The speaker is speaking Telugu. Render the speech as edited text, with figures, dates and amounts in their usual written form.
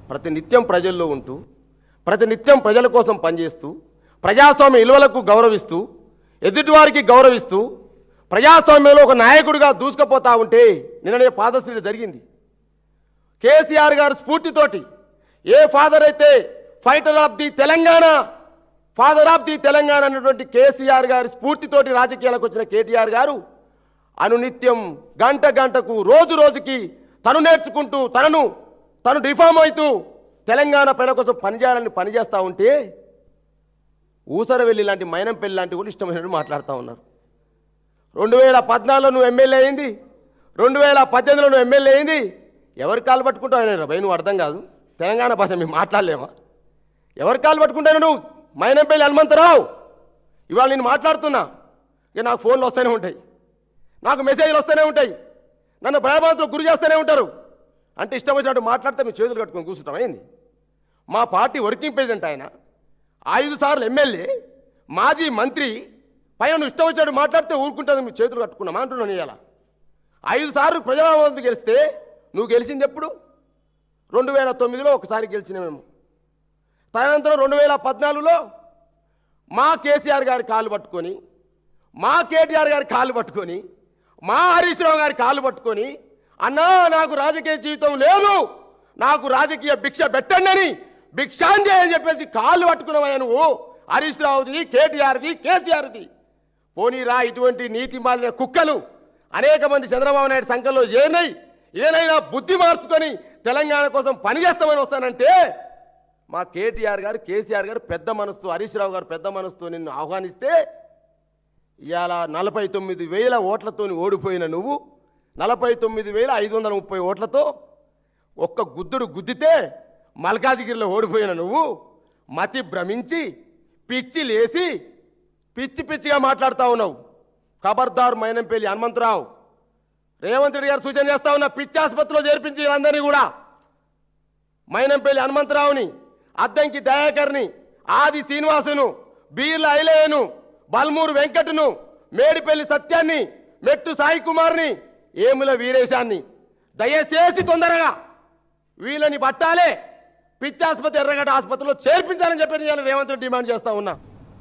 ప్రతినిత్యం ప్రజల్లో ఉంటూ ప్రతినిత్యం ప్రజల కోసం పనిచేస్తూ ప్రజాస్వామ్య విలువలకు గౌరవిస్తూ ఎదుటివారికి గౌరవిస్తూ ప్రజాస్వామ్యంలో ఒక నాయకుడిగా దూసుకుపోతా ఉంటే నిన్ననే పాదశ్రీ జరిగింది. కేసీఆర్ గారి స్ఫూర్తితోటి ఏ ఫాదర్ అయితే fighter of the Telangana father of the Telangana అన్నటువంటి కేసీఆర్ గారి స్ఫూర్తితోటి రాజకీయాలకు వచ్చిన కేటీఆర్ గారు అనునిత్యం గంట గంటకు రోజు రోజుకి తను నేర్చుకుంటూ తను రిఫార్మ్ అవుతూ తెలంగాణ పైన కోసం పనిచేయాలని పనిచేస్తూ ఉంటే ఊసరవెల్లి లాంటి మైనంపల్లి లాంటి కూడా ఇష్టమైనట్టు మాట్లాడుతూ ఉన్నారు. 2014లో నువ్వు ఎమ్మెల్యే అయింది, 2018లో నువ్వు ఎమ్మెల్యే అయింది. ఎవరి కాలు పట్టుకుంటావు ఆయన భయ నువ్వు అర్థం కాదు. తెలంగాణ భాష మేము మాట్లాడలేమా? ఎవరి కాలు పట్టుకుంటాను నువ్వు? మైనంపల్లి హనుమంతరావు. ఇవాళ నేను మాట్లాడుతున్నా, ఇక నాకు ఫోన్లు వస్తూనే ఉంటాయి, నాకు మెసేజ్లు వస్తూనే ఉంటాయి, నన్ను భయభ్రాంతులకు గురి చేస్తూనే ఉంటారు. అంటే ఇష్టం వచ్చినట్టు మాట్లాడితే మీ చేతులు కట్టుకొని కూర్చుంటాం అయింది. మా పార్టీ వర్కింగ్ ప్రెసిడెంట్ ఆయన, 5 సార్లు ఎమ్మెల్యే, మాజీ మంత్రి పైన నువ్వు ఇష్టం వచ్చినట్టు మాట్లాడితే ఊరుకుంటుంది మీ చేతులు కట్టుకున్నామా అంటున్నాను. ఇవాళ 5 సార్లు ప్రజావంతు గెలిస్తే నువ్వు గెలిచింది ఎప్పుడు? 2009లో ఒకసారి గెలిచిన మేము. తదనంతరం 2014లో మా కేసీఆర్ గారి కాళ్ళు పట్టుకొని, మా కేటీఆర్ గారి కాళ్ళు పట్టుకొని, మా హరీష్ రావు గారి కాళ్ళు పట్టుకొని, అన్నా నాకు రాజకీయ జీవితం లేదు, నాకు రాజకీయ భిక్ష పెట్టండి అని భిక్షాంజీ అని చెప్పేసి కాళ్ళు పట్టుకున్నావయ్యా నువ్వు. హరీష్ రావుది, కేటీఆర్ది, కేసీఆర్ది. పోనీరా ఇటువంటి నీతి మాలిన కుక్కలు అనేక మంది చంద్రబాబు నాయుడు సంఘంలో చేరినాయి. ఏదైనా బుద్ధి మార్చుకొని తెలంగాణ కోసం పనిచేస్తామని వస్తానంటే మా కేటీఆర్ గారు, కేసీఆర్ గారు పెద్ద మనసుతో, హరీష్ రావు గారు పెద్ద మనసుతో నిన్ను ఆహ్వానిస్తే ఇవాళ 49,000 ఓట్లతో ఓడిపోయిన నువ్వు 49,530 ఓట్లతో ఒక్క గుద్దుడు గుద్దితే మల్కాజిగిరిలో ఓడిపోయిన నువ్వు మతి భ్రమించి పిచ్చి లేసి పిచ్చిగా మాట్లాడుతూ ఉన్నావు. ఖబర్దార్ మైనంపల్లి హనుమంతరావు. రేవంత్ రెడ్డి గారు సూచన చేస్తా ఉన్నా, పిచ్చి ఆసుపత్రిలో చేర్పించి వీళ్ళందరినీ కూడా, మైనంపల్లి హనుమంతరావుని, అద్దంకి దయాకర్ని, ఆది శ్రీనివాసును, బీర్ల ఐలయ్యను, బల్మూరు వెంకటను, మేడిపల్లి సత్యాన్ని, మెట్టు సాయి కుమార్ని, ఏముల వీరేశాన్ని దయచేసి తొందరగా వీళ్ళని పట్టాలే, పిచ్చి ఆసుపత్రి ఎర్రగడ్డ ఆసుపత్రిలో చేర్పించాలని చెప్పి నేను రేవంత్ రెడ్డి డిమాండ్ చేస్తా ఉన్నా.